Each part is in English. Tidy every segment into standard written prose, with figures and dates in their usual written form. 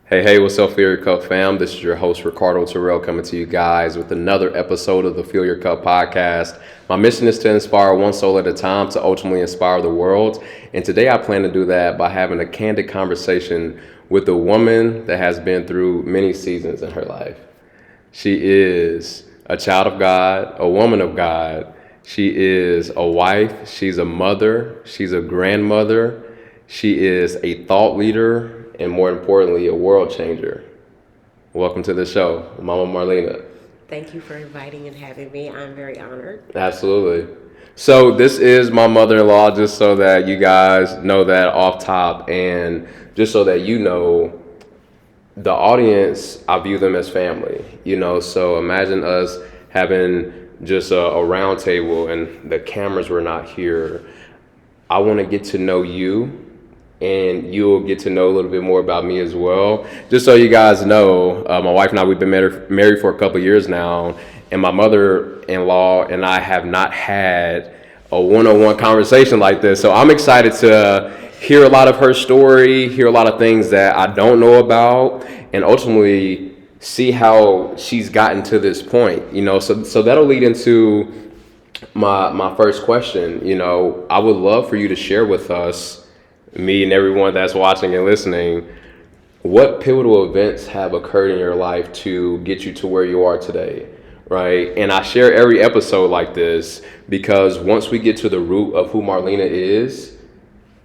Hey, what's up, Fill Your Cup fam? This is your host, Ricardo Terrell, coming to you guys with another episode of the Fill Your Cup podcast. My mission is to inspire one soul at a time to ultimately inspire the world. And today I plan to do that by having a candid conversation with a woman that has been through many seasons in her life. She is a child of God, a woman of God. She is a wife. She's a mother. She's a grandmother. She is a thought leader and, more importantly, a world changer. Welcome to the show, Mama Marlena. Thank you for inviting and having me. I'm very honored. Absolutely. So this is my mother-in-law, just so that you guys know that off top, and just so that you know, the audience, I view them as family. So imagine us having just a round table and the cameras were not here. I want to get to know you, and you'll get to know a little bit more about me as well. Just so you guys know, my wife and I, we've been married for a couple of years now, and my mother-in-law and I have not had a one-on-one conversation like this. So I'm excited to hear a lot of her story, hear a lot of things that I don't know about, and ultimately see how she's gotten to this point. So that'll lead into my first question. I would love for you to share with us, me and everyone that's watching and listening, what pivotal events have occurred in your life to get you to where you are today, right? And I share every episode like this because once we get to the root of who Marlena is,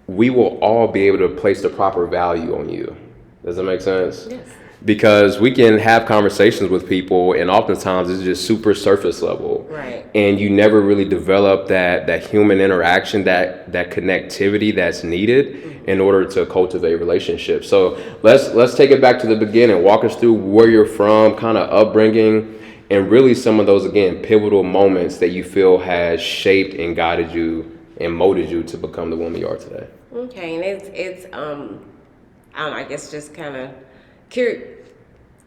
we will all be able to place the proper value on you. Does that make sense? Yes. Because we can have conversations with people, and oftentimes it's just super surface level. Right. And you never really develop that human interaction, that connectivity that's needed in order to cultivate relationships. So let's take it back to the beginning. Walk us through where you're from, kind of upbringing, and really some of those, again, pivotal moments that you feel has shaped and guided you and molded you to become the woman you are today. Okay, and it's I don't know, I guess just kind of curious.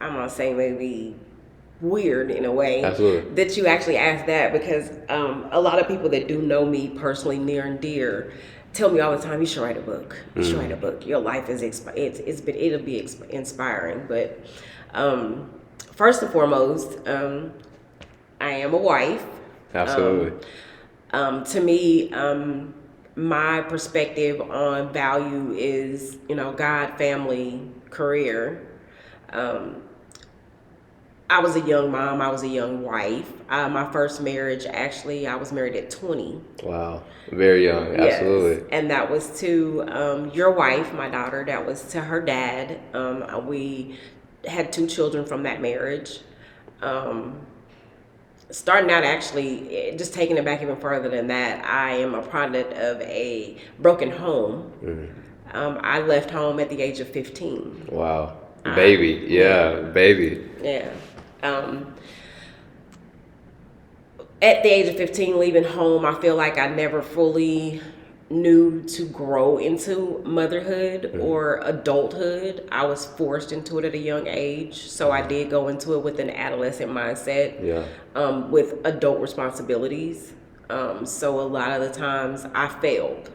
I'm gonna say maybe weird in a way. Absolutely. That you actually asked that, because a lot of people that do know me personally, near and dear, tell me all the time, you should write a book. You should write a book. Your life is it'll be inspiring. But first and foremost, I am a wife. Absolutely. To me, my perspective on value is, God, family, career. I was a young mom. I was a young wife. My first marriage, actually, I was married at 20. Wow. Very young. Yes. Absolutely. And that was to your wife, my daughter. That was to her dad. We had 2 children from that marriage. Starting out, actually, just taking it back even further than that, I am a product of a broken home. I left home at the age of 15. Wow. Baby. Baby. Yeah. At the age of 15, leaving home, I feel like I never fully knew to grow into motherhood or adulthood. I was forced into it at a young age, so I did go into it with an adolescent mindset, with adult responsibilities. So a lot of the times I failed.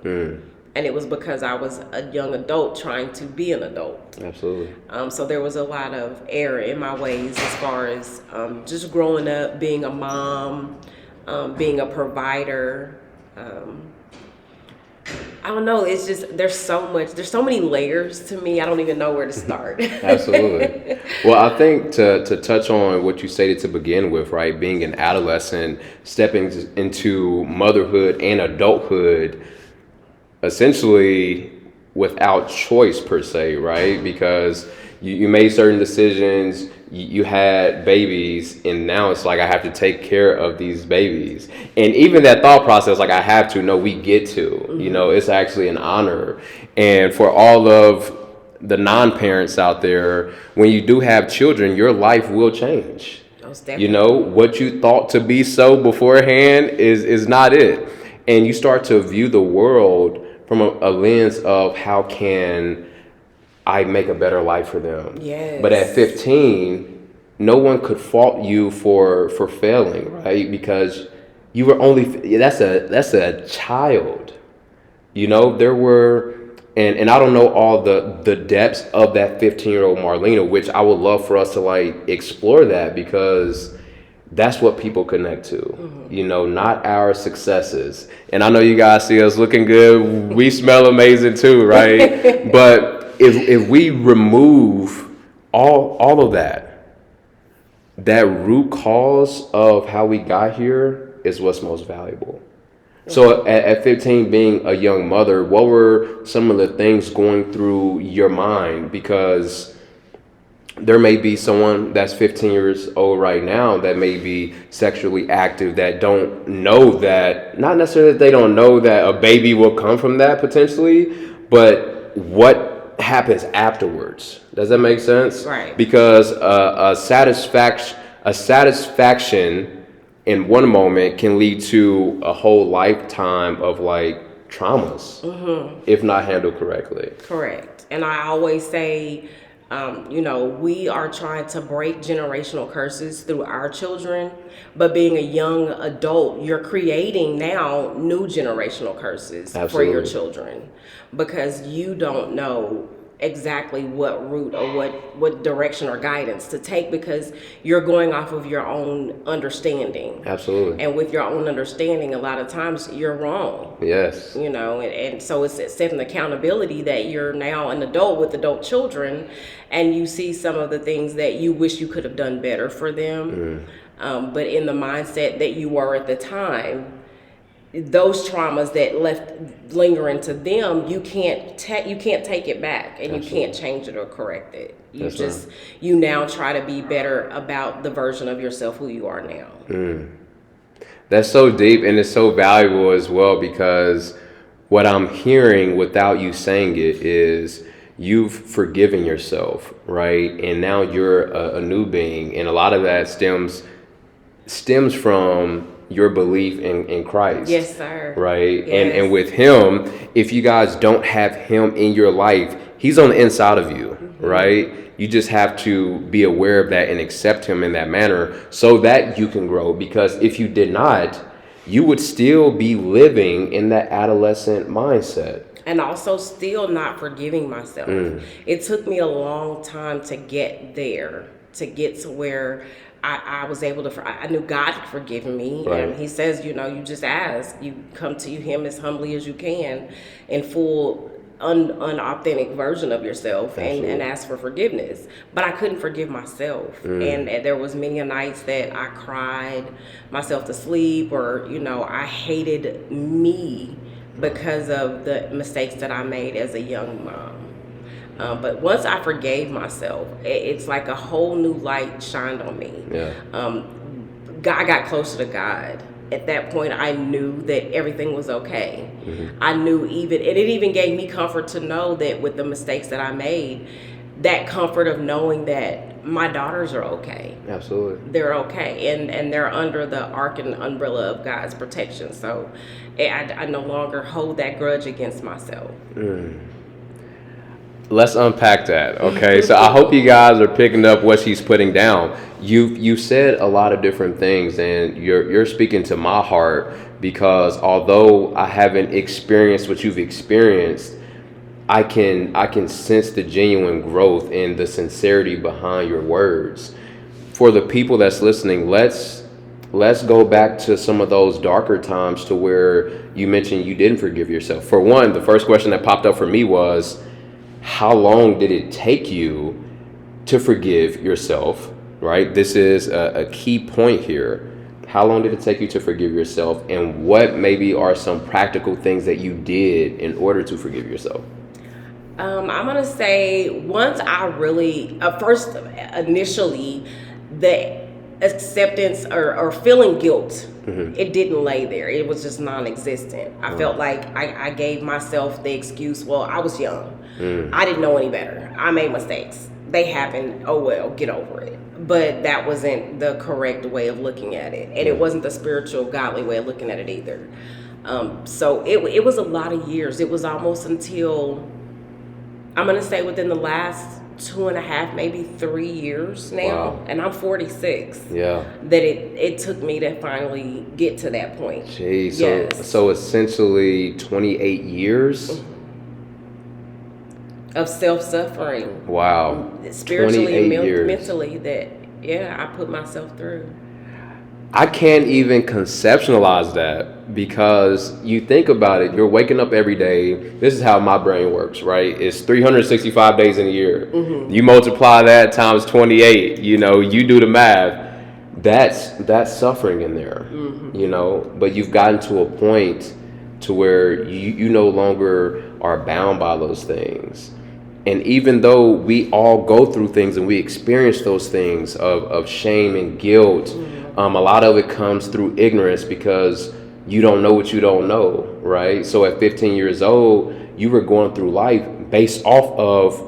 And it was because I was a young adult trying to be an adult. Absolutely. So there was a lot of error in my ways as far as just growing up, being a mom, being a provider. I don't know. It's just, there's so many layers to me. I don't even know where to start. Absolutely. Well, I think to touch on what you stated to begin with, right? Being an adolescent, stepping into motherhood and adulthood, essentially without choice per se, right? Because you made certain decisions, you had babies, and now it's like I have to take care of these babies. And even that thought process, like I have to, no, we get to, it's actually an honor. And for all of the non-parents out there, when you do have children, your life will change. What you thought to be so beforehand is not it. And you start to view the world from a lens of how can I make a better life for them. Yes. But at 15, no one could fault you for failing, right? Because you were only, that's a child. There were And I don't know all the depths of that 15-year-old Marlena, which I would love for us to like explore that, because that's what people connect to, you know, not our successes. And I know you guys see us looking good. We smell amazing too, right? But if we remove all of that root cause of how we got here is what's most valuable. So at 15, being a young mother, what were some of the things going through your mind? Because there may be someone that's 15 years old right now that may be sexually active, that don't know that, not necessarily that they don't know that a baby will come from that potentially, but what happens afterwards. Does that make sense? Right. Because a satisfaction in one moment can lead to a whole lifetime of like traumas, if not handled correctly. Correct. And I always say, you know, we are trying to break generational curses through our children, but being a young adult, you're creating now new generational curses for your children, because you don't know exactly what route or what direction or guidance to take, because you're going off of your own understanding. Absolutely. And with your own understanding, a lot of times you're wrong. Yes. You know, and so it's setting accountability that you're now an adult with adult children, and you see some of the things that you wish you could have done better for them. But in the mindset that you were at the time, those traumas that left lingering to them, you can't take it back, and you can't change it or correct it. You now try to be better about the version of yourself who you are now. That's so deep, and it's so valuable as well, because what I'm hearing without you saying it is you've forgiven yourself, right? And now you're a new being, and a lot of that stems from your belief in Christ. Yes, sir. Right? Yes. And with him, if you guys don't have him in your life, he's on the inside of you, right? You just have to be aware of that and accept him in that manner so that you can grow. Because if you did not, you would still be living in that adolescent mindset. And also still not forgiving myself. It took me a long time to get there, to get to where I was able to, I knew God had forgiven me. Right. And he says, you know, you just ask, you come to him as humbly as you can, in full unauthentic version of yourself, and ask for forgiveness. But I couldn't forgive myself. And there was many a nights that I cried myself to sleep, or, you know, I hated me because of the mistakes that I made as a young mom. But once I forgave myself, it's like a whole new light shined on me. Yeah. I got closer to God. At that point, I knew that everything was okay. I knew and it even gave me comfort to know that with the mistakes that I made, that comfort of knowing that my daughters are okay. Absolutely. They're okay, and they're under the ark and umbrella of God's protection. So I no longer hold that grudge against myself. Let's unpack that, okay? So I hope you guys are picking up what she's putting down. You said a lot of different things, and you're speaking to my heart, because although I haven't experienced what you've experienced, I can sense the genuine growth and the sincerity behind your words. For the people that's listening, let's go back to some of those darker times to where you mentioned you didn't forgive yourself. For one, the first question that popped up for me was, how long did it take you to forgive yourself, right? This is a key point here. How long did it take you to forgive yourself, and what maybe are some practical things that you did in order to forgive yourself? I'm going to say once I really, first initially, the acceptance or feeling guilt, it didn't lay there. It was just non-existent. I felt like I gave myself the excuse, well, I was young. I didn't know any better. I made mistakes. They happened. Oh, well, get over it. But that wasn't the correct way of looking at it. And it wasn't the spiritual, godly way of looking at it either. So it was a lot of years. It was almost until, I'm going to say within the last 2.5, maybe 3 years now. Wow. And I'm 46. Yeah. That it took me to finally get to that point. Jeez. Yes. So essentially 28 years. of self-suffering, Wow. spiritually and 28 years. mentally, that I put myself through. I can't even conceptualize that because you think about it, you're waking up every day. This is how my brain works, right? It's 365 days in a year. You multiply that times 28, you do the math. That's suffering in there, but you've gotten to a point to where you no longer are bound by those things. And even though we all go through things and we experience those things of shame and guilt, a lot of it comes through ignorance because you don't know what you don't know, right? So at 15 years old, you were going through life based off of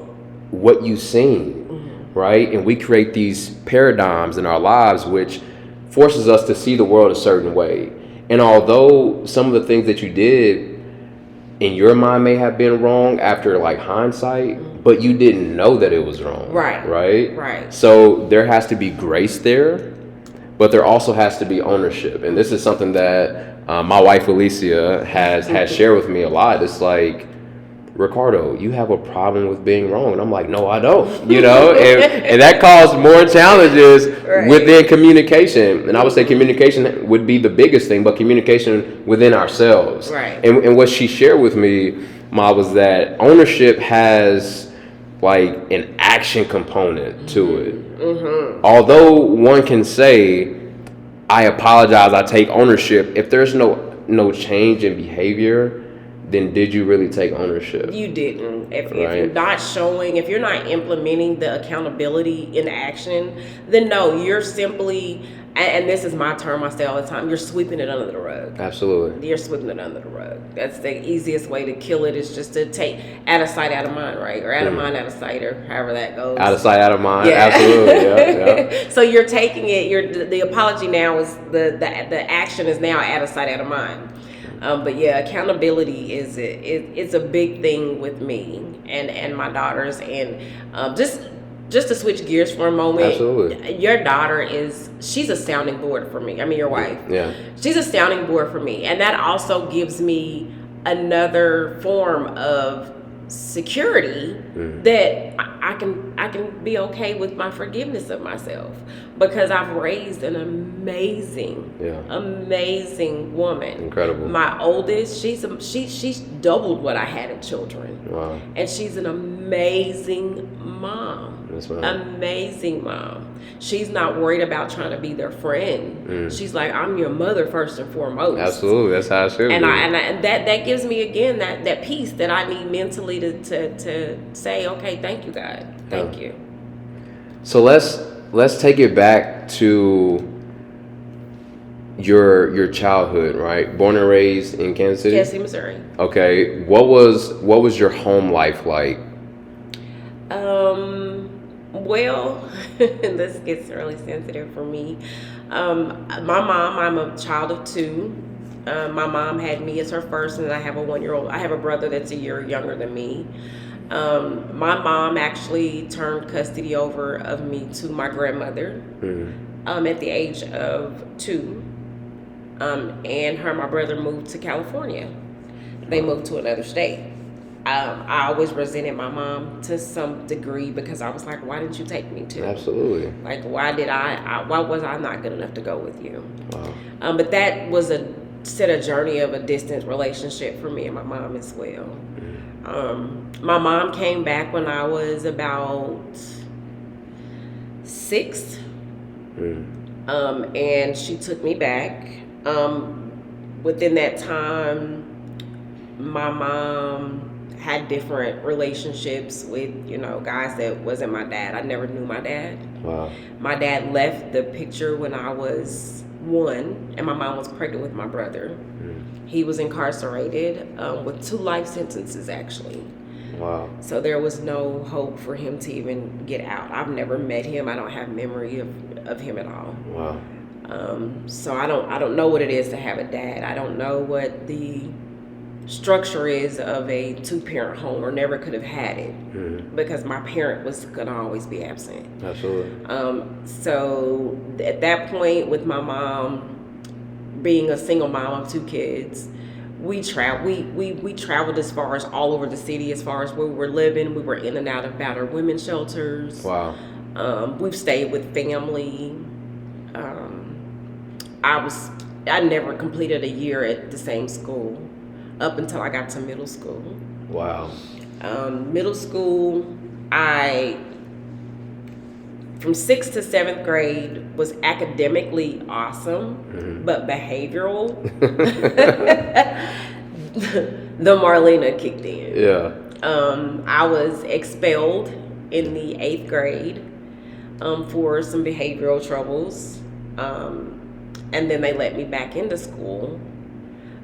what you've seen, right? And we create these paradigms in our lives which forces us to see the world a certain way. And although some of the things that you did in your mind may have been wrong after like hindsight, but you didn't know that it was wrong. Right. So there has to be grace there, but there also has to be ownership. And this is something that my wife Alicia has shared with me a lot. It's like, Ricardo, you have a problem with being wrong. And I'm like, no, I don't, and that caused more challenges within communication. And I would say communication would be the biggest thing, but communication within ourselves. Right. And what she shared with me, Ma, was that ownership has like an action component to it. Although one can say, I apologize, I take ownership, if there's no change in behavior, then did you really take ownership? You didn't. If you're not showing, if you're not implementing the accountability in action, then no, you're simply, and this is my term I say all the time, you're sweeping it under the rug. Absolutely. You're sweeping it under the rug. That's the easiest way to kill it, is just to take out of sight, out of mind, right? Or out of mind, out of sight, or however that goes. Out of sight, out of mind. Yeah. Absolutely. Yeah. So you're taking it, the apology now is, the action is now out of sight, out of mind. But yeah, accountability it's a big thing with me and my daughters. And just to switch gears for a moment. Absolutely. Your daughter she's a sounding board for me. I mean, your wife. Yeah. She's a sounding board for me. And that also gives me another form of security that I can be okay with my forgiveness of myself, because I've raised an amazing woman. Incredible. My oldest, she's doubled what I had in children. Wow. And she's an amazing mom. That's right. Amazing mom. She's not worried about trying to be their friend. She's like, I'm your mother first and foremost. Absolutely. That's how it should be. And that gives me again that peace that I need mentally to say, okay, thank you, God. Thank you. So let's take it back to your childhood, right? Born and raised in Kansas City? Kansas City, Missouri. Okay. What was your home life like? Well, this gets really sensitive for me. My mom, I'm a child of two. My mom had me as her first, and I have a 1-year-old. I have a brother that's a year younger than me. My mom actually turned custody over of me to my grandmother at the age of 2. And her and my brother moved to California. They moved to another state. I always resented my mom to some degree, because I was like, why didn't you take me to? Absolutely. Like, why was I not good enough to go with you? Wow. But that was a journey of a distant relationship for me and my mom as well. My mom came back when I was about 6. And she took me back. Within that time, my mom had different relationships with, guys that wasn't my dad. I never knew my dad. Wow. My dad left the picture when I was 1, and my mom was pregnant with my brother. He was incarcerated with 2 life sentences, actually. Wow. So there was no hope for him to even get out. I've never met him. I don't have memory of him at all. Wow. So I don't know what it is to have a dad. I don't know what the structure is of a 2-parent home, or never could have had it, because my parent was gonna always be absent. Absolutely. So at that point, with my mom being a single mom of 2 kids, we traveled as far as all over the city, as far as where we were living. We were in and out of battered women's shelters. Wow. We've stayed with family. I never completed a year at the same school up until I got to middle school. Wow. Middle school, from 6th to 7th grade was academically awesome, but behavioral, the Marlena kicked in. Yeah. I was expelled in the 8th grade for some behavioral troubles. And then they let me back into school,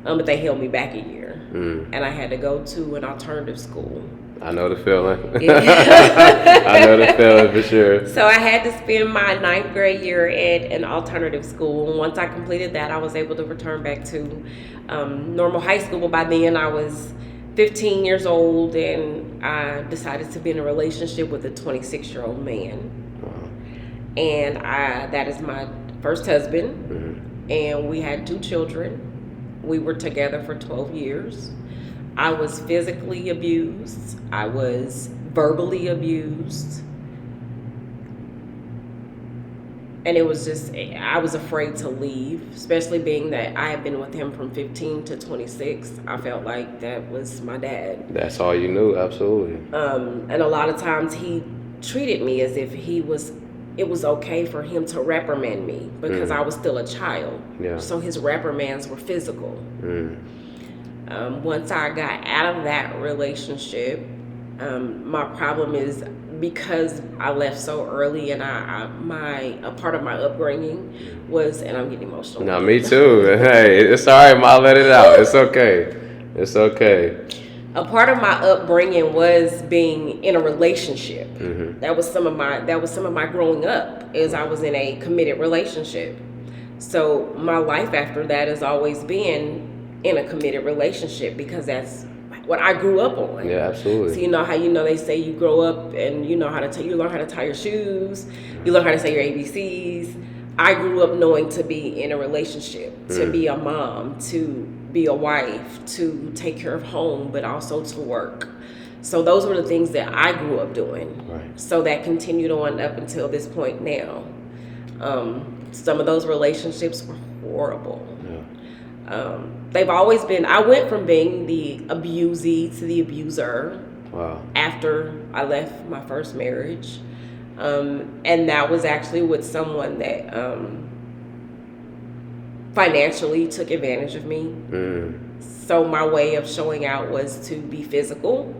but they held me back a year. And I had to go to an alternative school. I know the feeling. Yeah. I know the feeling for sure. So I had to spend my 9th grade year at an alternative school. And once I completed that, I was able to return back to normal high school. But by then I was 15 years old, and I decided to be in a relationship with a 26-year-old man. Wow. And that is my first husband. And we had 2 children. We were together for 12 years. I was physically abused. I was verbally abused. And it was just, I was afraid to leave, especially being that I had been with him from 15 to 26. I felt like that was my dad. That's all you knew, absolutely. And a lot of times he treated me as if it was okay for him to reprimand me because I was still a child. Yeah. So his reprimands were physical. Once I got out of that relationship, my problem is because I left so early, and a part of my upbringing was, and I'm getting emotional. No, me too. Hey, it's all right, Ma. Let it out. It's okay. It's okay. A part of my upbringing was being in a relationship. That was some of my growing up, is I was in a committed relationship. So my life after that has always been in a committed relationship because that's what I grew up on. Yeah, absolutely. So you know how they say you grow up and you learn how to tie your shoes, you learn how to say your ABCs. I grew up knowing to be in a relationship, to be a mom, to be a wife, to take care of home, but also to work. So those were the things that I grew up doing. Right. So that continued on up until this point now. Some of those relationships were horrible. Yeah. They've always been, I went from being the abusee to the abuser. Wow. After I left my first marriage. And that was actually with someone that financially took advantage of me. So my way of showing out was to be physical,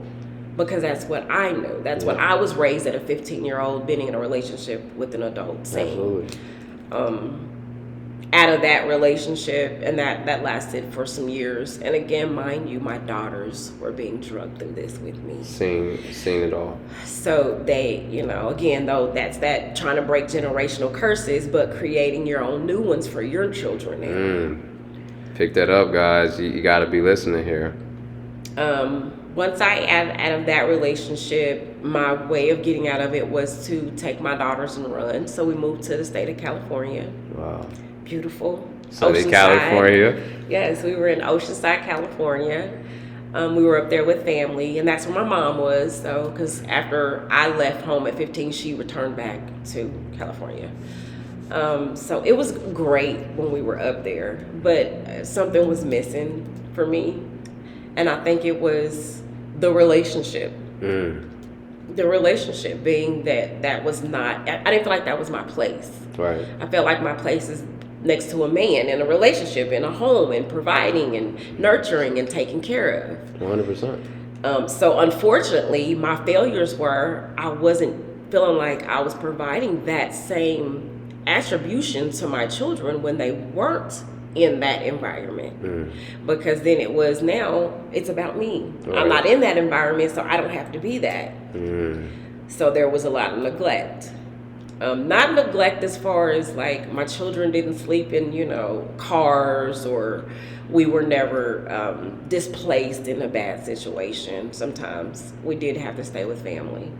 because that's what I knew. That's what I was raised at a 15-year-old, being in a relationship with an adult. Saying. Absolutely. Out of that relationship, and that lasted for some years. And again, mind you, my daughters were being drugged through this with me. Seeing it all. So they, again, though, that's that trying to break generational curses, but creating your own new ones for your children now. Pick that up, guys. You got to be listening here. Once I out of that relationship, my way of getting out of it was to take my daughters and run. So we moved to the state of California. Wow. Beautiful. Sunny California. Yes, we were in Oceanside, California. We were up there with family, and that's where my mom was. So, because after I left home at 15, she returned back to California. So it was great when we were up there, but something was missing for me, and I think it was the relationship. The relationship being that was not. I didn't feel like that was my place. Right. I felt like my place is next to a man in a relationship, in a home, and providing and nurturing and taking care of. 100%. So unfortunately, my failures were I wasn't feeling like I was providing that same attribution to my children when they weren't in that environment. Because then now it's about me. Right. I'm not in that environment, so I don't have to be that. So there was a lot of neglect. Not neglect as far as like my children didn't sleep in, cars, or we were never displaced in a bad situation. Sometimes we did have to stay with family.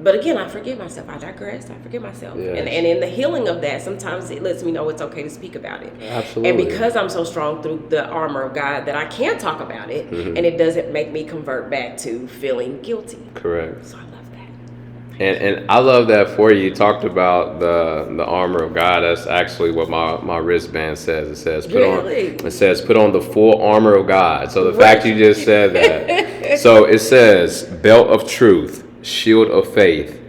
But again, I forgive myself. I digress. I forgive myself. Yes. And in the healing of that, sometimes it lets me know it's okay to speak about it. Absolutely. And because I'm so strong through the armor of God that I can talk about it, and it doesn't make me convert back to feeling guilty. Correct. So I love that. And I love that for you. You talked about the armor of God. That's actually what my wristband says. It says put on the full armor of God. So the fact you just said that. So it says belt of truth, shield of faith,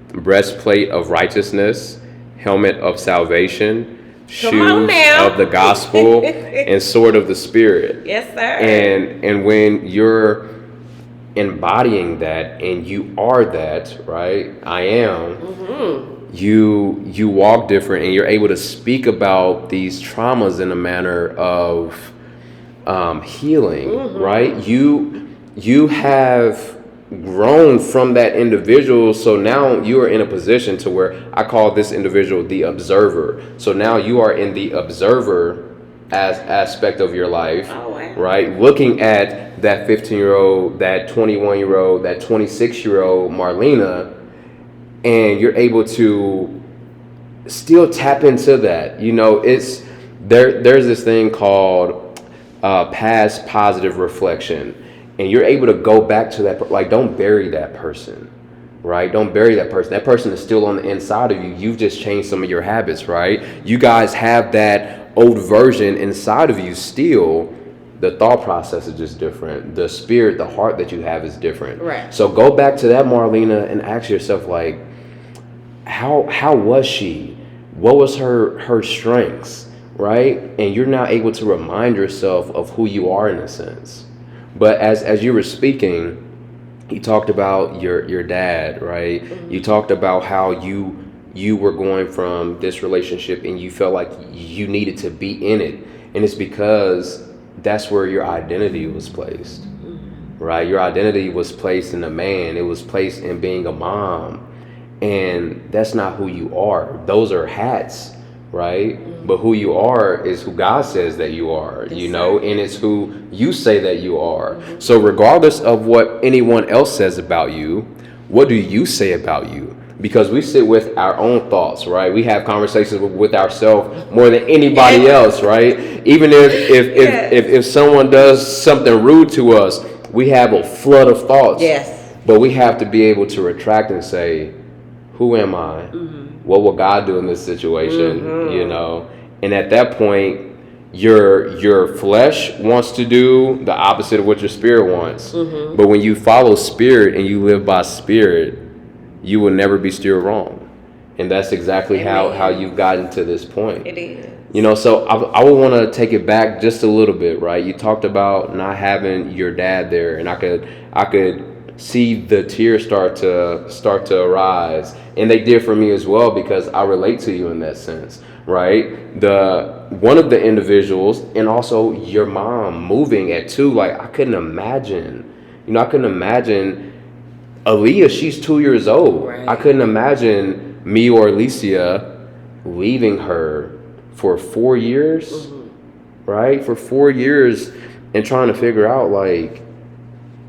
breastplate of righteousness, helmet of salvation, shoes of the gospel, and sword of the Spirit. Yes, sir. And when you're embodying that and you are that, right? I am. You walk different and you're able to speak about these traumas in a manner of healing, right? You have grown from that individual, so now you are in a position to where I call this individual the observer. So now you are in the observer aspect of your life, right? Looking at that 15-year-old, that 21-year-old, that 26-year-old Marlena, and you're able to still tap into that. You know, it's there's this thing called past positive reflection. And you're able to go back to that, like, don't bury that person, right? Don't bury that person. That person is still on the inside of you. You've just changed some of your habits, right? You guys have that old version inside of you still. The thought process is just different. The spirit, the heart that you have is different. Right. So go back to that Marlena and ask yourself, like, how was she? What was her strengths, right? And you're now able to remind yourself of who you are in a sense. But as you were speaking, you talked about your dad, right? You talked about how you were going from this relationship and you felt like you needed to be in it. And it's because that's where your identity was placed, right? Your identity was placed in a man. It was placed in being a mom. And that's not who you are. Those are hats, right? But who you are is who God says that you are, you know, and it's who you say that you are. So regardless of what anyone else says about you, what do you say about you? Because we sit with our own thoughts, right? We have conversations with ourselves more than anybody else, right? Even if someone does something rude to us, we have a flood of thoughts. Yes. But we have to be able to retract and say, who am I? What will God do in this situation? You know, and at that point, your flesh wants to do the opposite of what your spirit wants. But when you follow spirit and you live by spirit, you will never be steered wrong. And that's exactly how you've gotten to this point. It is. You know, so I would want to take it back just a little bit, right? You talked about not having your dad there, and I could see the tears start to arise, and they did for me as well because I relate to you in that sense, right? One of the individuals, and also your mom moving at 2, like I couldn't imagine Aaliyah, she's 2 years old. Right. I couldn't imagine me or Alicia leaving her for 4 years, right? For 4 years and trying to figure out, like,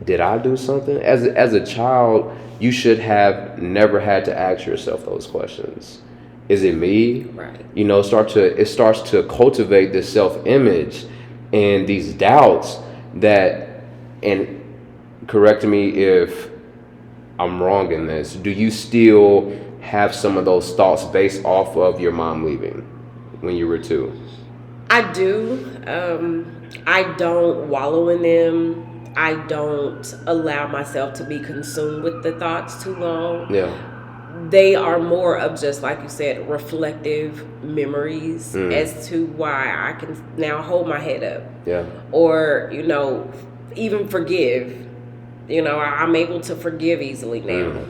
did I do something? As a child, you should have never had to ask yourself those questions. Is it me? Right. You know, it starts to cultivate this self-image and these doubts that, and correct me if I'm wrong in this, do you still have some of those thoughts based off of your mom leaving when you were 2? I do. I don't wallow in them. I don't allow myself to be consumed with the thoughts too long. Yeah. They are more of just, like you said, reflective memories as to why I can now hold my head up. Yeah. Or, you know, even forgive. You know, I'm able to forgive easily now.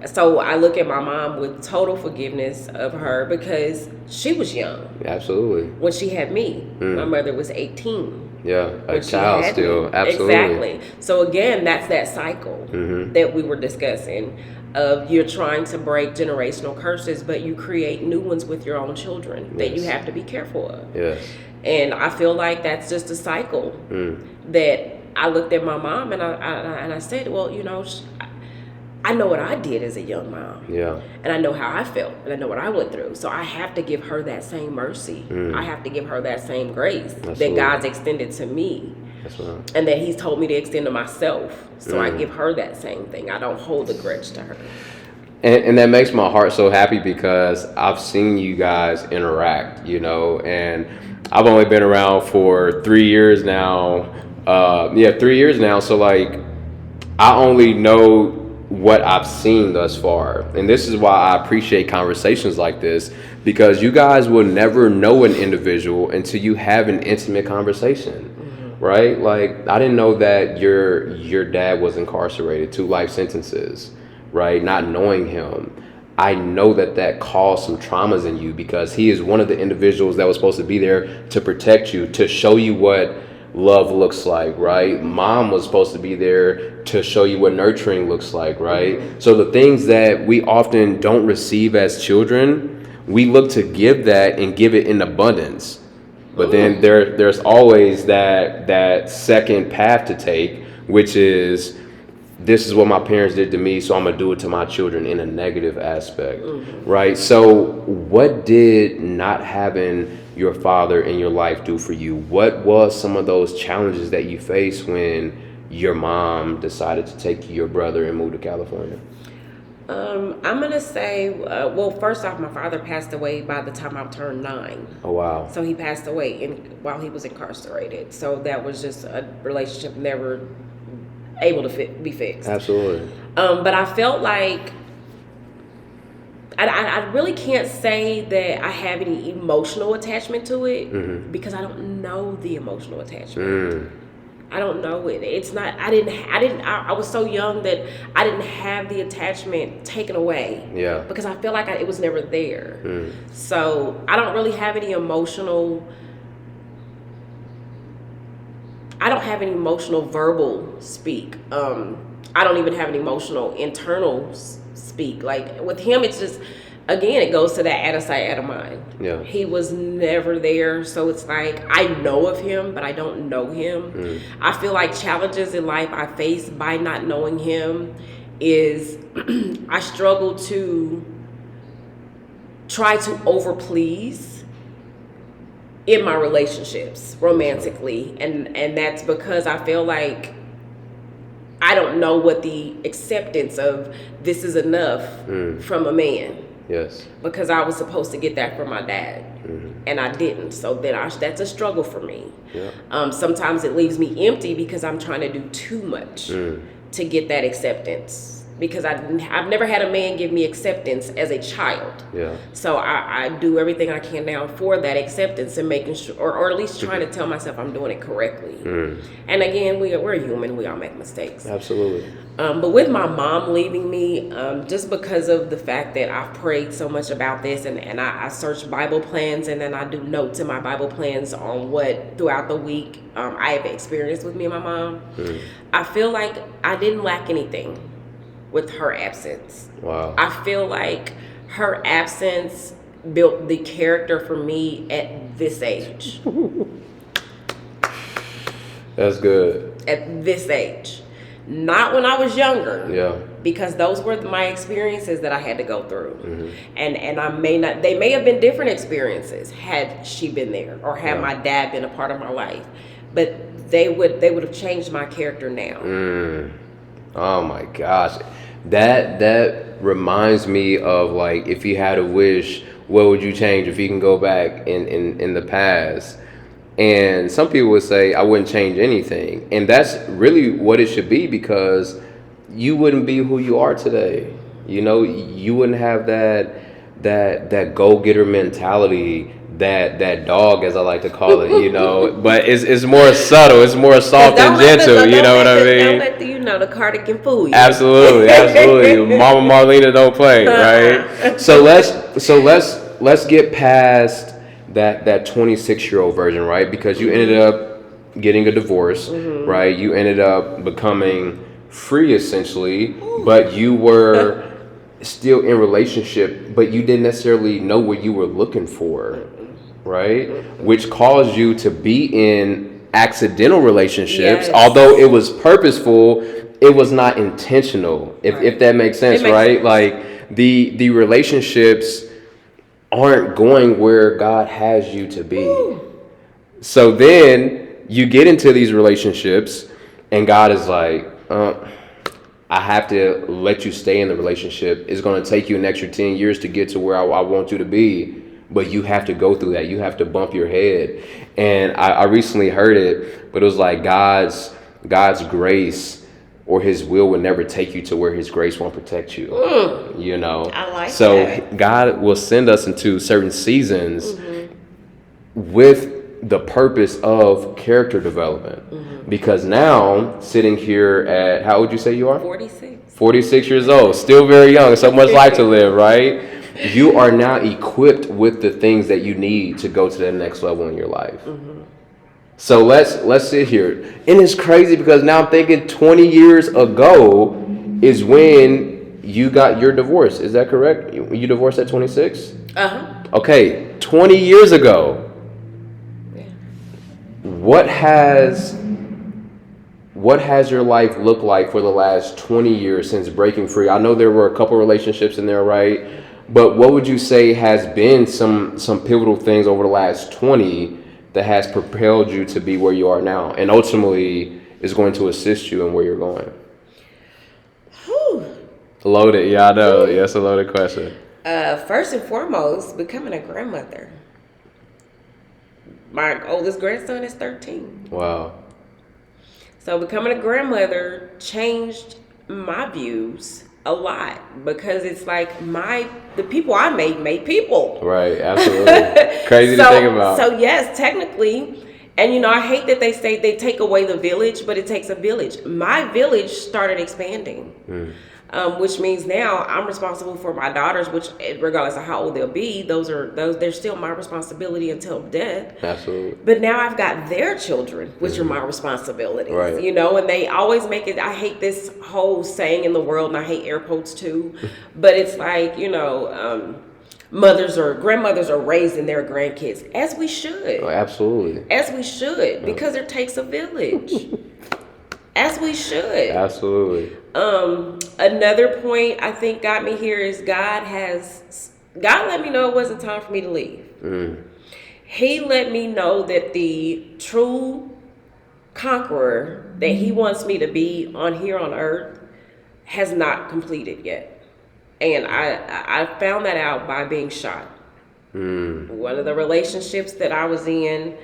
So I look at my mom with total forgiveness of her because she was young. Absolutely. When she had me. My mother was 18. Yeah, a child still. Absolutely. Exactly. So again, that's that cycle that we were discussing of you're trying to break generational curses, but you create new ones with your own children that you have to be careful of. Yes. And I feel like that's just a cycle that I looked at my mom and I said, well, you know, I know what I did as a young mom. Yeah. And I know how I felt, and I know what I went through. So I have to give her that same mercy. I have to give her that same grace that God's extended to me. That's right. And that He's told me to extend to myself. So I give her that same thing. I don't hold a grudge to her. And that makes my heart so happy because I've seen you guys interact, and I've only been around for 3 years now. 3 years now. So like, I only know what I've seen thus far. And this is why I appreciate conversations like this, because you guys will never know an individual until you have an intimate conversation, right? Like, I didn't know that your dad was incarcerated, 2 life sentences, right? Not knowing him. I know that caused some traumas in you because he is one of the individuals that was supposed to be there to protect you, to show you what love looks like, right? Mom was supposed to be there to show you what nurturing looks like, right? So the things that we often don't receive as children, we look to give that and give it in abundance. But then there's always that second path to take, which is, this is what my parents did to me, so I'm gonna do it to my children in a negative aspect, right? So what did not having your father in your life do for you? What was some of those challenges that you faced when your mom decided to take your brother and move to California? I'm gonna say, well, first off, my father passed away by the time I turned 9. Oh wow! So he passed away while he was incarcerated. So that was just a relationship never able to be fixed. Absolutely. But I felt like I really can't say that I have any emotional attachment to it because I don't know the emotional attachment. I don't know it. It's not. I was so young that I didn't have the attachment taken away. Yeah. Because I feel like it was never there. So I don't really have any emotional. I don't have any emotional verbal speak. I don't even have an emotional internal speak. Like with him, it's just, again, it goes to that out of sight, out of mind. Yeah. He was never there. So it's like, I know of him, but I don't know him. I feel like challenges in life I face by not knowing him is I struggle to try to overplease in my relationships romantically, and that's because I feel like I don't know what the acceptance of this is enough from a man. Yes. Because I was supposed to get that from my dad, and I didn't. So then that's a struggle for me. Yeah. Sometimes it leaves me empty because I'm trying to do too much to get that acceptance. Because I've never had a man give me acceptance as a child. Yeah. So I do everything I can now for that acceptance and making sure, or at least trying to tell myself I'm doing it correctly. And again, we're human. We all make mistakes. Absolutely. But with my mom leaving me, just because of the fact that I've prayed so much about this and I search Bible plans and then I do notes in my Bible plans on what throughout the week I have experienced with me and my mom, I feel like I didn't lack anything with her absence. Wow. I feel like her absence built the character for me at this age. That's good. At this age. Not when I was younger. Yeah. Because those were my experiences that I had to go through. And they may have been different experiences had she been there or had my dad been a part of my life. But they would have changed my character now. Oh my gosh. That reminds me of, like, if you had a wish, what would you change if you can go back in the past? And some people would say, I wouldn't change anything. And that's really what it should be, because you wouldn't be who you are today. You wouldn't have that go-getter mentality, that dog, as I like to call it, but it's more subtle, it's more soft and gentle, you know what I mean? Don't let the cardigan fool you. Absolutely. Mama Marlena don't play, right? So let's get past that 26-year-old version, right? Because you ended up getting a divorce, right? You ended up becoming free essentially, but you were still in relationship, but you didn't necessarily know what you were looking for. Right? Which caused you to be in accidental relationships, although it was purposeful it was not intentional, if that makes sense, right? Like the relationships aren't going where God has you to be. Ooh. So then you get into these relationships and God is like, I have to let you stay in the relationship. It's going to take you an extra 10 years to get to where I want you to be. But you have to go through that. You have to bump your head. And I recently heard it, but it was like God's grace or his will would never take you to where his grace won't protect you. You know? I like so that. God will send us into certain seasons with the purpose of character development. Because now, sitting here at, how old would you say you are? 46. 46 years old, still very young, so much life to live, right? You are now equipped with the things that you need to go to the next level in your life. So let's sit here. And it's crazy because now I'm thinking 20 years ago is when you got your divorce. Is that correct? You divorced at 26? Uh-huh. Okay, 20 years ago. Yeah. What has your life looked like for the last 20 years since breaking free? I know there were a couple relationships in there, right? But what would you say has been some pivotal things over the last 20 that has propelled you to be where you are now and ultimately is going to assist you in where you're going? Whew. Loaded. Yeah, I know. Yeah, it's a loaded question. First and foremost, becoming a grandmother. My oldest grandson is 13. Wow. So becoming a grandmother changed my views a lot because it's like the people I made people. Right, absolutely. Crazy to think about. So yes, technically, and I hate that they say they take away the village, but it takes a village. My village started expanding. Which means now I'm responsible for my daughters, which regardless of how old they'll be, they're still my responsibility until death. Absolutely. But now I've got their children, which are my responsibilities, right. And they always make it, I hate this whole saying in the world, and I hate air quotes too, but it's like, grandmothers are raising their grandkids, as we should. Oh, absolutely. As we should, because it takes a village. As we should. Absolutely. Another point I think got me here is God let me know it wasn't time for me to leave. He let me know that the true conqueror that he wants me to be here on earth has not completed yet. And I found that out by being shot. One of the relationships that I was in,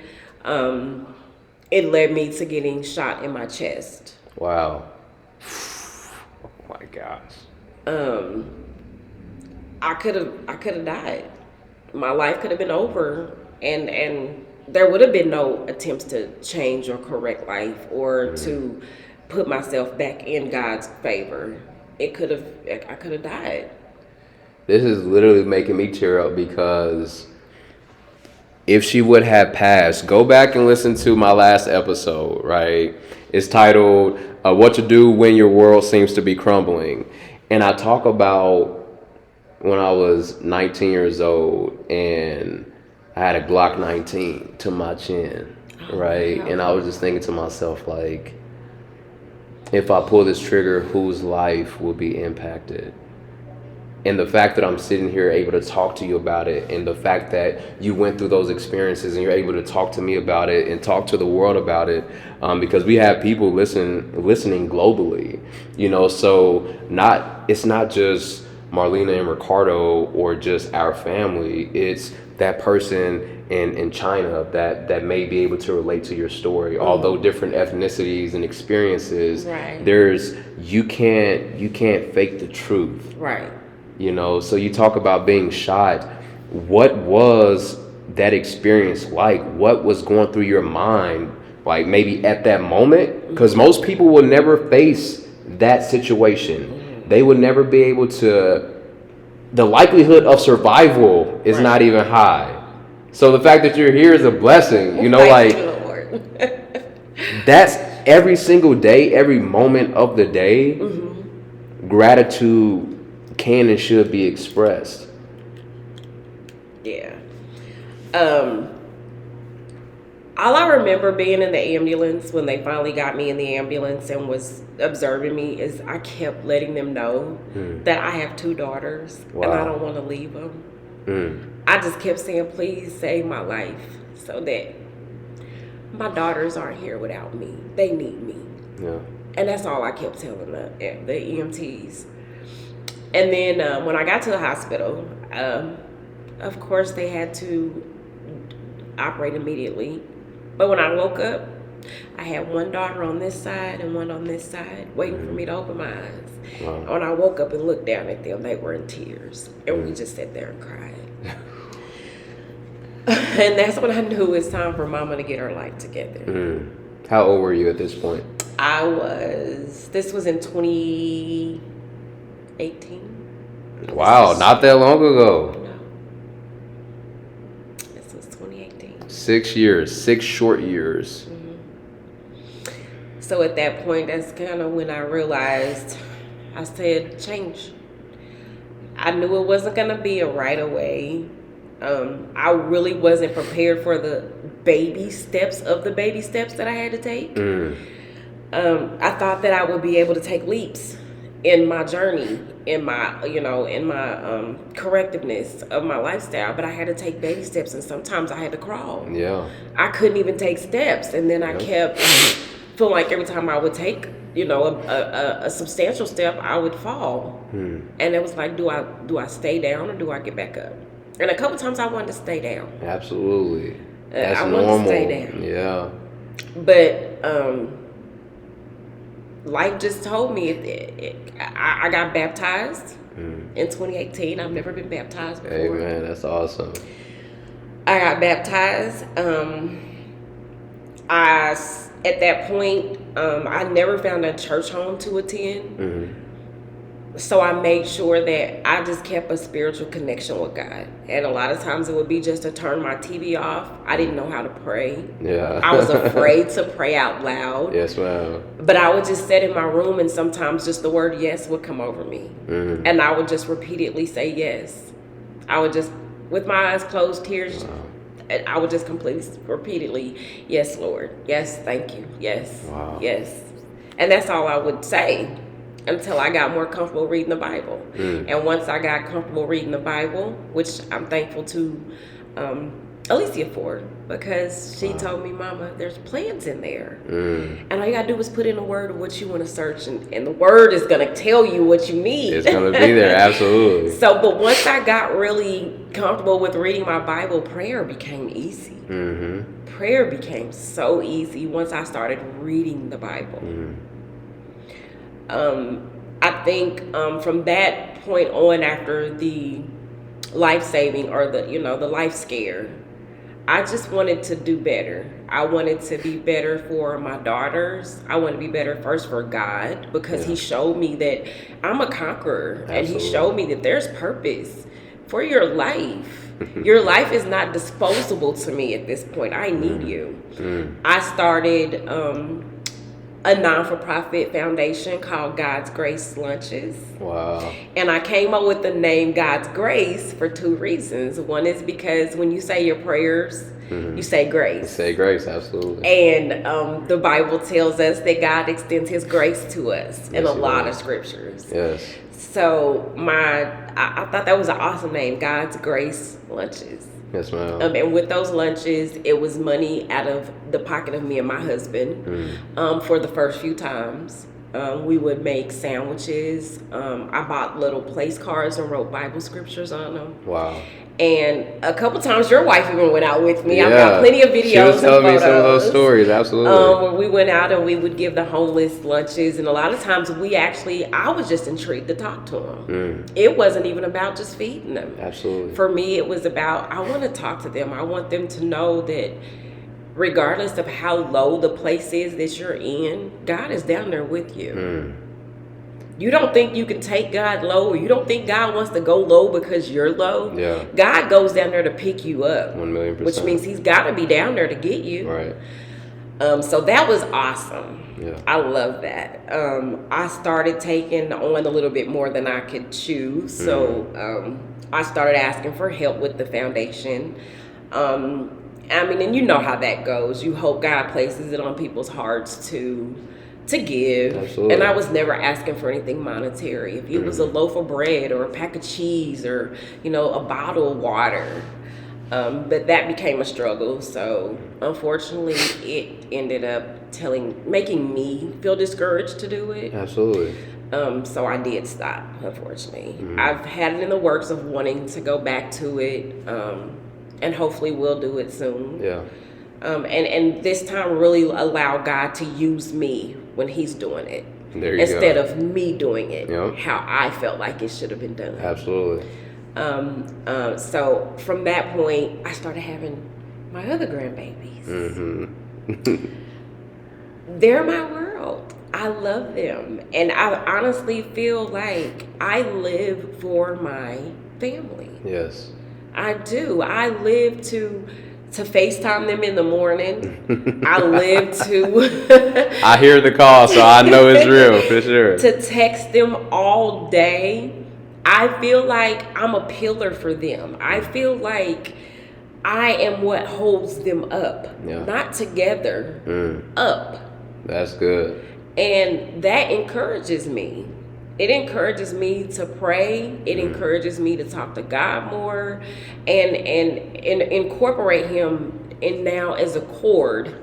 it led me to getting shot in my chest. Wow. Oh my gosh. I could have died. My life could have been over, and there would have been no attempts to change or correct life or to put myself back in God's favor. I could have died. This is literally making me tear up because if she would have passed, go back and listen to my last episode, right? It's titled, What to Do When Your World Seems to Be Crumbling. And I talk about when I was 19 years old and I had a Glock 19 to my chin, right? And I was just thinking to myself, like, if I pull this trigger, whose life will be impacted? And the fact that I'm sitting here able to talk to you about it, and the fact that you went through those experiences and you're able to talk to me about it and talk to the world about it, because we have people listening globally, so it's not just Marlena and Ricardo or just our family. It's that person in China that may be able to relate to your story. Although different ethnicities and experiences, right. You can't fake the truth. Right. So you talk about being shot. What was that experience like? What was going through your mind, like maybe at that moment? Because most people will never face that situation. They would never be able to. The likelihood of survival is not even high. So the fact that you're here is a blessing. That's every single day, every moment of the day. Gratitude can and should be expressed. Yeah. All I remember being in the ambulance when they finally got me in the ambulance and was observing me is I kept letting them know that I have 2 daughters and I don't want to leave them. I just kept saying, please save my life so that my daughters aren't here without me. They need me. Yeah. And that's all I kept telling the EMTs. And then when I got to the hospital, of course they had to operate immediately. But when I woke up, I had 1 daughter on this side and 1 on this side, waiting for me to open my eyes. Wow. When I woke up and looked down at them, they were in tears. And we just sat there and cried. And that's when I knew it's time for Mama to get her life together. How old were you at this point? This was in 2018. Wow, not that long ago. No. This was 2018. 6 years, 6 short years. So at that point, that's kind of when I realized, I said, change. I knew it wasn't going to be a right away. I really wasn't prepared for the baby steps that I had to take. I thought that I would be able to take leaps in my journey, in my correctiveness of my lifestyle, but I had to take baby steps, and sometimes I had to crawl. Yeah. I couldn't even take steps, and then I kept feeling like every time I would take, a substantial step, I would fall. And it was like, do I stay down or do I get back up? And a couple times I wanted to stay down. Absolutely. That's I normal. wanted to stay down. Yeah. But life just told me I got baptized in 2018. I've never been baptized before. Hey man, that's awesome. I got baptized. At that point, I never found a church home to attend. So I made sure that I just kept a spiritual connection with God. And a lot of times it would be just to turn my TV off. I didn't know how to pray. Yeah. I was afraid to pray out loud. Yes, ma'am. But I would just sit in my room, and sometimes just the word yes would come over me. And I would just repeatedly say yes. I would just, with my eyes closed, tears, I would just repeatedly, yes, Lord. Yes, thank you. Yes. Wow. Yes. And that's all I would say until I got more comfortable reading the Bible. And once I got comfortable reading the Bible, which I'm thankful to Alicia for, because she told me, Mama, there's plans in there. And all you gotta do is put in a word of what you want to search, and the word is gonna tell you what you need. It's gonna be there, absolutely. So, but once I got really comfortable with reading my Bible, prayer became easy. Prayer became so easy once I started reading the Bible. I think from that point on, after the life-saving or the life scare, I just wanted to do better. I wanted to be better for my daughters. I wanted to be better first for God, because He showed me that I'm a conqueror. Absolutely. And He showed me that there's purpose for your life. Your life is not disposable to me at this point. I need you. I started a non-for-profit foundation called God's Grace Lunches. Wow. And I came up with the name God's Grace for 2 reasons. One is because when you say your prayers, you say grace. You say grace, absolutely. And the Bible tells us that God extends His grace to us in a lot of scriptures. Yes. So I thought that was an awesome name, God's Grace Lunches. Yes, ma'am. And with those lunches, it was money out of the pocket of me and my husband. For the first few times, we would make sandwiches. I bought little place cards and wrote Bible scriptures on them. Wow. And a couple times your wife even went out with me. I've got plenty of videos. She was telling me some of those stories, absolutely. Where we went out and we would give the homeless lunches. And a lot of times I was just intrigued to talk to them. It wasn't even about just feeding them. Absolutely. For me, it was about, I want to talk to them. I want them to know that regardless of how low the place is that you're in, God is down there with you. You don't think you can take God low, or you don't think God wants to go low because you're low. Yeah. God goes down there to pick you up. 1,000,000%. Which means He's got to be down there to get you. Right. So that was awesome. Yeah. I love that. I started taking on a little bit more than I could chew. So I started asking for help with the foundation. I mean, and you know how that goes. You hope God places it on people's hearts to give. Absolutely. And I was never asking for anything monetary. If it was a loaf of bread or a pack of cheese or, a bottle of water. But that became a struggle. So unfortunately, it ended up making me feel discouraged to do it. Absolutely. So I did stop, unfortunately. I've had it in the works of wanting to go back to it, and hopefully we'll do it soon. Yeah. And this time really allow God to use me when he's doing it. There you instead go. of me doing it Yep. how I felt like it should have been done. Absolutely. So from that point, I started having my other grandbabies. They're my world. I love them. And I honestly feel like I live for my family. Yes. I do. I live to FaceTime them in the morning. I live to I hear the call, so I know it's real for sure. to text them all day. I feel like I'm a pillar for them. I feel like I am what holds them up. Yeah. Not together, up. That's good. And that encourages me. It encourages me to pray. It encourages me to talk to God more and incorporate him in now as a cord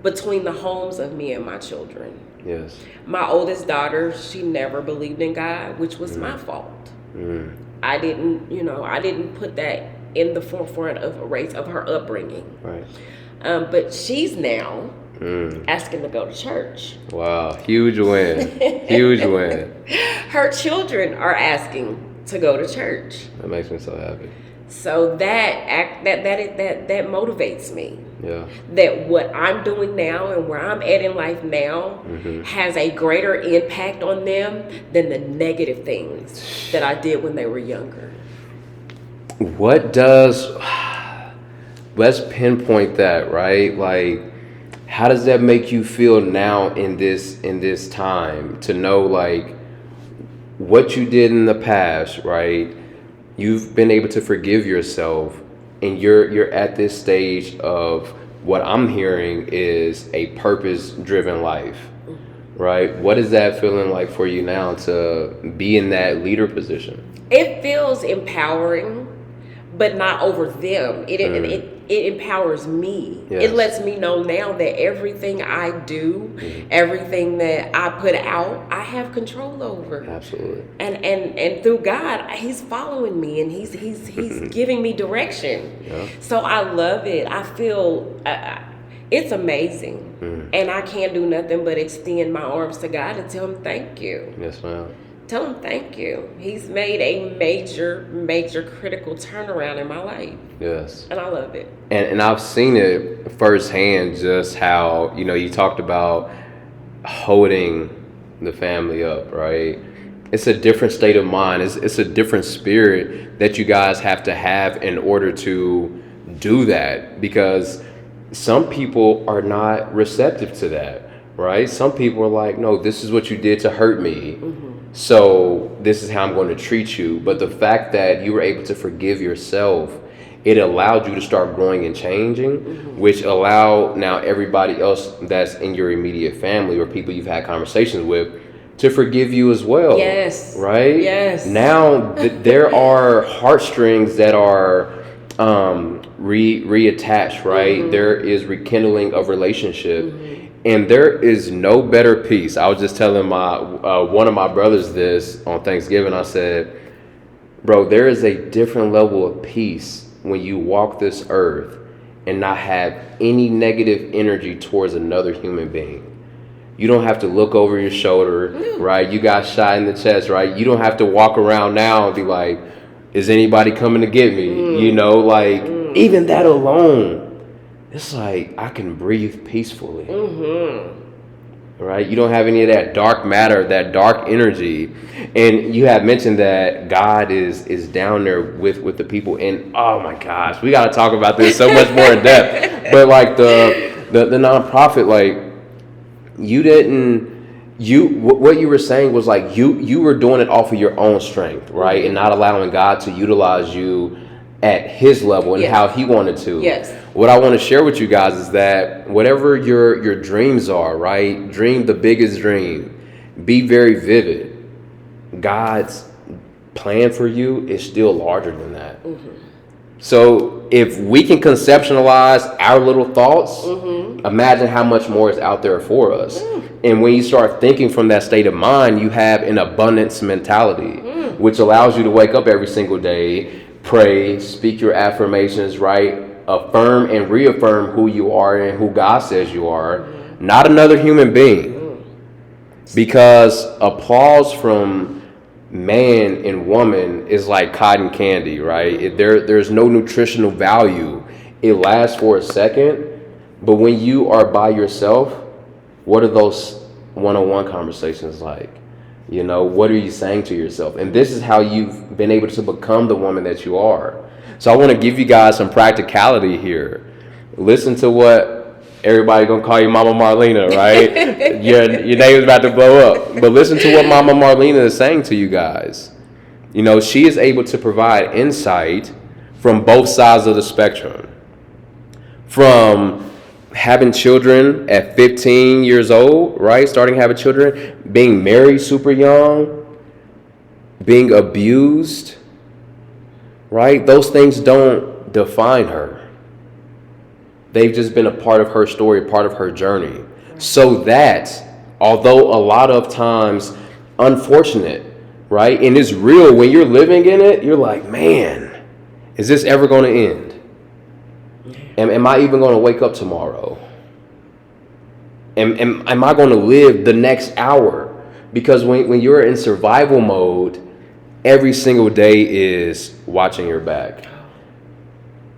between the homes of me and my children. Yes. My oldest daughter, she never believed in God, which was my fault. I didn't put that in the forefront of her upbringing. Right. But she's now asking to go to church. Wow. Huge win. Huge win. Her children are asking to go to church. That makes me so happy. So that motivates me. Yeah. That what I'm doing now and where I'm at in life now has a greater impact on them than the negative things that I did when they were younger. Let's pinpoint that, right? Like, how does that make you feel now in this time to know like what you did in the past, right? You've been able to forgive yourself, and you're at this stage of what I'm hearing is a purpose-driven life, right? What is that feeling like for you now to be in that leader position? It feels empowering, but not over them. It empowers me. Yes. It lets me know now that everything I do, everything that I put out, I have control over. Absolutely. And through God, he's following me and he's giving me direction. Yeah. So I love it. I feel it's amazing. And I can't do nothing but extend my arms to God and tell him thank you. Yes, ma'am. Tell him thank you. He's made a major critical turnaround in my life. Yes. And I love it. And I've seen it firsthand, just how, you talked about holding the family up, right? It's a different state of mind. It's a different spirit that you guys have to have in order to do that, because some people are not receptive to that, right? Some people are like, no, this is what you did to hurt me. So this is how I'm going to treat you. But the fact that you were able to forgive yourself, it allowed you to start growing and changing, which allowed now everybody else that's in your immediate family or people you've had conversations with to forgive you as well. Yes. Right? Yes. Now there are heartstrings that are reattached, right? There is rekindling of relationship. And there is no better peace. I was just telling one of my brothers this on Thanksgiving. I said, bro, there is a different level of peace when you walk this earth and not have any negative energy towards another human being. You don't have to look over your shoulder, right? You got shot in the chest, right? You don't have to walk around now and be like, is anybody coming to get me? Even that alone. It's like I can breathe peacefully, right? You don't have any of that dark matter, that dark energy, and you have mentioned that God is down there with the people. And oh my gosh, we got to talk about this so much more in depth. But like the nonprofit, like what you were saying was like you were doing it off of your own strength, right? And not allowing God to utilize you at his level and Yes. how he wanted to. Yes. What I want to share with you guys is that whatever your dreams are, right? Dream the biggest dream. Be very vivid. God's plan for you is still larger than that. So if we can conceptualize our little thoughts, imagine how much more is out there for us. And when you start thinking from that state of mind, you have an abundance mentality, which allows you to wake up every single day, pray, speak your affirmations, right? Affirm and reaffirm who you are and who God says you are, not another human being. Because applause from man and woman is like cotton candy, right? There's no nutritional value. It lasts for a second, but when you are by yourself, what are those one-on-one conversations like? You know, what are you saying to yourself? And this is how you've been able to become the woman that you are. So I want to give you guys some practicality here. Listen to what everybody gonna call you Mama Marlena, right? your name is about to blow up. But listen to what Mama Marlena is saying to you guys. You know, she is able to provide insight from both sides of the spectrum. From having children at 15 years old, right? Starting having children, being married super young, being abused, right? Those things don't define her. They've just been a part of her story, part of her journey. So that, although a lot of times unfortunate, right? And it's real, when you're living in it, you're like, man, is this ever going to end? Am I even going to wake up tomorrow? Am I going to live the next hour? Because when you're in survival mode, every single day is watching your back.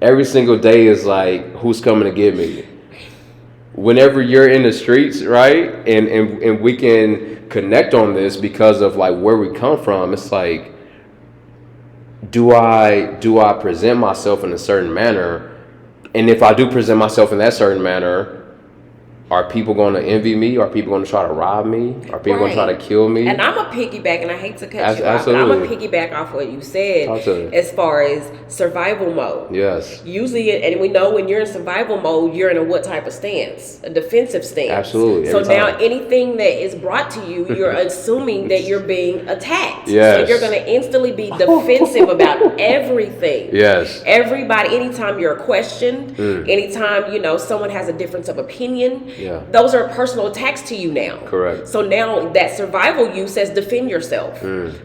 Every single day is like, who's coming to get me? Whenever you're in the streets, right? And we can connect on this because of like where we come from. It's like, do I present myself in a certain manner? And if I do present myself in that certain manner, are people going to envy me? Are people going to try to rob me? Are people going to try to kill me? And I'm a piggyback, and I hate to cut you off, Absolutely. but I'm a piggyback off what you said as far as survival mode. Yes. Usually, and we know when you're in survival mode, you're in a what type of stance? A defensive stance. Absolutely. So now anything that is brought to you, you're assuming that you're being attacked. Yes. So you're going to instantly be defensive about everything. Yes. Everybody, anytime you're questioned, anytime, you know, someone has a difference of opinion, those are personal attacks to you now. Correct. So now that survival you says defend yourself.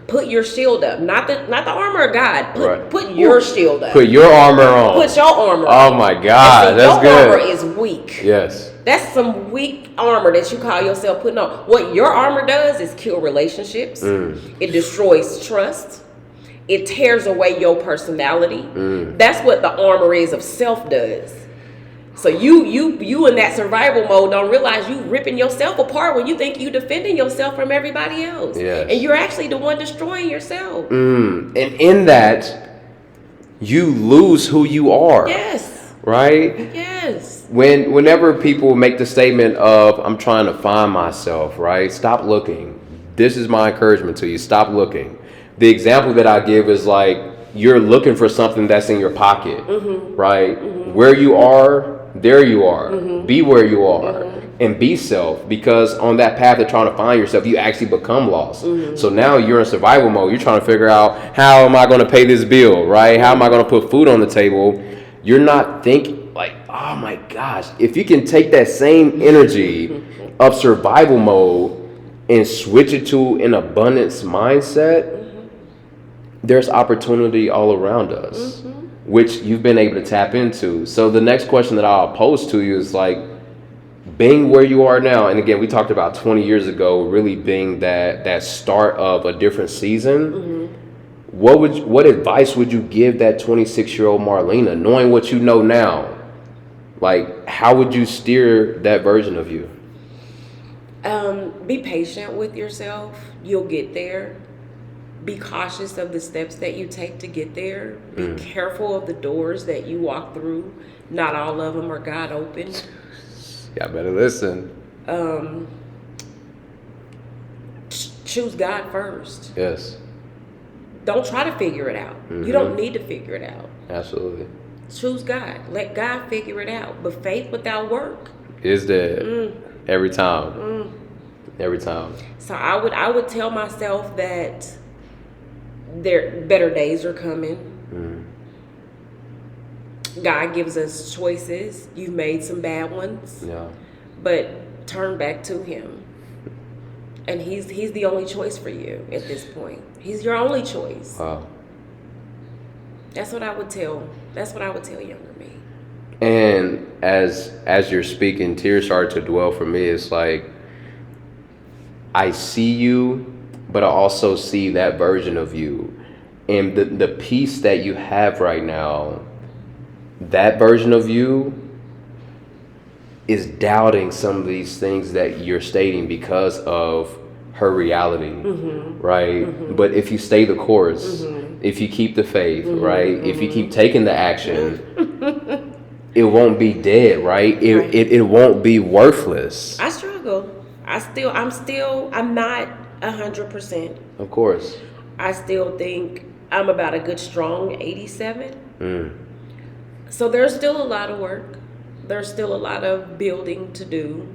Put your shield up. Not the armor of God. Put your shield up. Put your armor on. Put your armor on. Oh my God, that's your good. Your armor is weak. Yes. That's some weak armor that you call yourself putting on. What your armor does is kill relationships. It destroys trust. It tears away your personality. That's what the armor is of self does. So you in that survival mode don't realize you ripping yourself apart when you think you defending yourself from everybody else. Yes. And you're actually the one destroying yourself. And in that, you lose who you are. Yes. Right? Yes. Whenever people make the statement of, I'm trying to find myself, right? Stop looking. This is my encouragement to you. Stop looking. The example that I give is like, you're looking for something that's in your pocket, right? Where you are, there you are. Be where you are and be self, because on that path of trying to find yourself, you actually become lost. So now you're in survival mode. You're trying to figure out, how am I going to pay this bill, right? How am I going to put food on the table? You're not thinking like, oh my gosh, if you can take that same energy of survival mode and switch it to an abundance mindset, there's opportunity all around us, which you've been able to tap into. So the next question that I'll pose to you is like, being where you are now, and again, we talked about 20 years ago, really being that start of a different season. What advice would you give that 26-year-old Marlena, knowing what you know now? Like, how would you steer that version of you? Be patient with yourself. You'll get there. Be cautious of the steps that you take to get there. Be careful of the doors that you walk through. Not all of them are God open. Y'all better listen. Choose God first. Yes. don't try to figure it out. You don't need to figure it out. Absolutely. Choose God. Let God figure it out. But faith without work is dead. Every time. Every time. So I would tell myself that there better days are coming. God gives us choices. You've made some bad ones. Yeah. But turn back to him. And he's the only choice for you at this point. He's your only choice. Wow. That's what I would tell younger me. And as you're speaking, tears started to dwell for me. It's like I see you, but I also see that version of you. And the peace that you have right now, that version of you is doubting some of these things that you're stating because of her reality, right? But if you stay the course, if you keep the faith, right? If you keep taking the action, it won't be dead, right? It won't be worthless. I struggle. I'm not 100%. Of course. I still think I'm about a good strong 87. So there's still a lot of work. There's still a lot of building to do,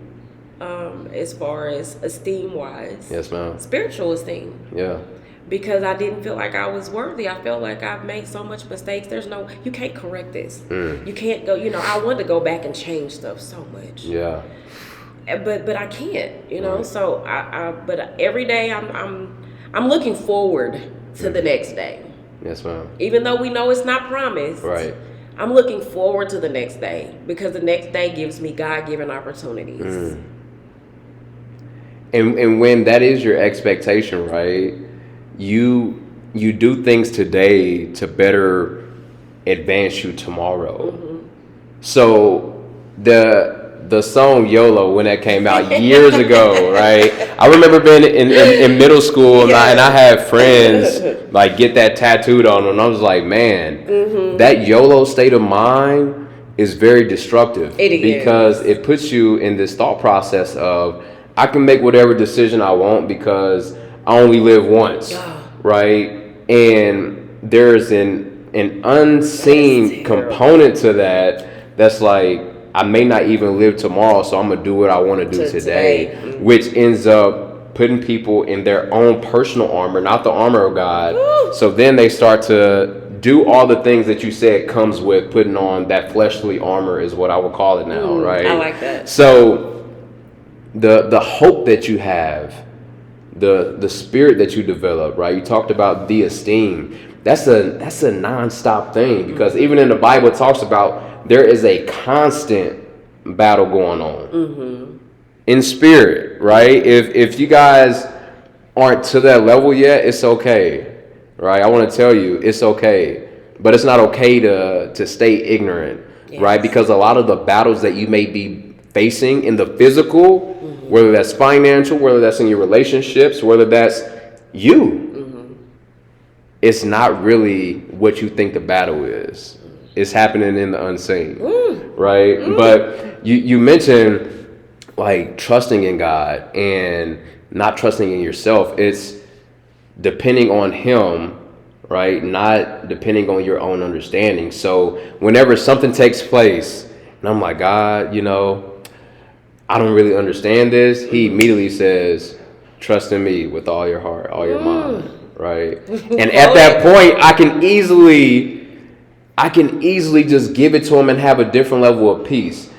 as far as esteem wise. Yes, ma'am. Spiritual esteem. Yeah. Because I didn't feel like I was worthy. I felt like I've made so much mistakes. You can't correct this. You can't go, I wanted to go back and change stuff so much. Yeah. But I can't, Right. So but every day I'm looking forward to the next day. Yes, ma'am. Even though we know it's not promised. Right. I'm looking forward to the next day because the next day gives me God-given opportunities. And when that is your expectation, right? You do things today to better advance you tomorrow. So the song YOLO, when that came out years ago, right? I remember being in middle school and I had friends like get that tattooed on them, and I was like, man, that YOLO state of mind is very destructive. Because it puts you in this thought process of I can make whatever decision I want because I only live once, right? And there's an unseen component to that's like, I may not even live tomorrow, so I'm going to do what I want to do today, which ends up putting people in their own personal armor, not the armor of God. Woo! So then they start to do all the things that you said comes with putting on that fleshly armor is what I would call it now, right? I like that. So the hope that you have, the spirit that you develop, right? You talked about the esteem. That's a nonstop thing, because even in the Bible it talks about there is a constant battle going on in spirit, right? If you guys aren't to that level yet, it's okay, right? I want to tell you, it's okay, but it's not okay to stay ignorant, right? Because a lot of the battles that you may be facing in the physical, whether that's financial, whether that's in your relationships, whether that's you, it's not really what you think the battle is. It's happening in the unseen, right? But you mentioned like trusting in God and not trusting in yourself. It's depending on Him, right? Not depending on your own understanding. So whenever something takes place and I'm like, God, I don't really understand this, He immediately says, trust in me with all your heart, all your mind, right? And at that point, I can easily just give it to Him and have a different level of peace.